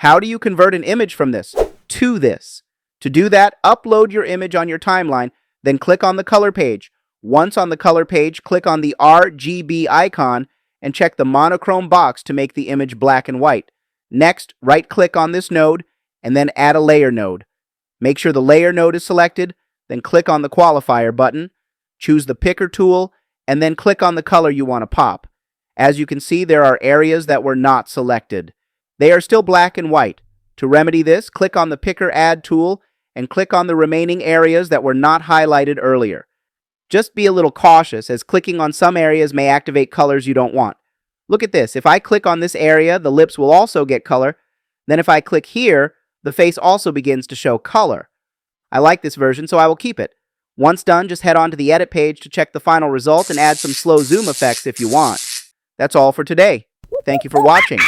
How do you convert an image from this to this? To do that, upload your image on your timeline, then click on the color page. Once on the color page, click on the RGB icon and check the monochrome box to make the image black and white. Next, right-click on this node and then add a layer node. Make sure the layer node is selected, then click on the qualifier button, choose the picker tool, and then click on the color you want to pop. As you can see, there are areas that were not selected. They are still black and white. To remedy this, click on the Picker Add tool and click on the remaining areas that were not highlighted earlier. Just be a little cautious, as clicking on some areas may activate colors you don't want. Look at this. If I click on this area, the lips will also get color. Then if I click here, the face also begins to show color. I like this version, so I will keep it. Once done, just head on to the edit page to check the final result and add some slow zoom effects if you want. That's all for today. Thank you for watching.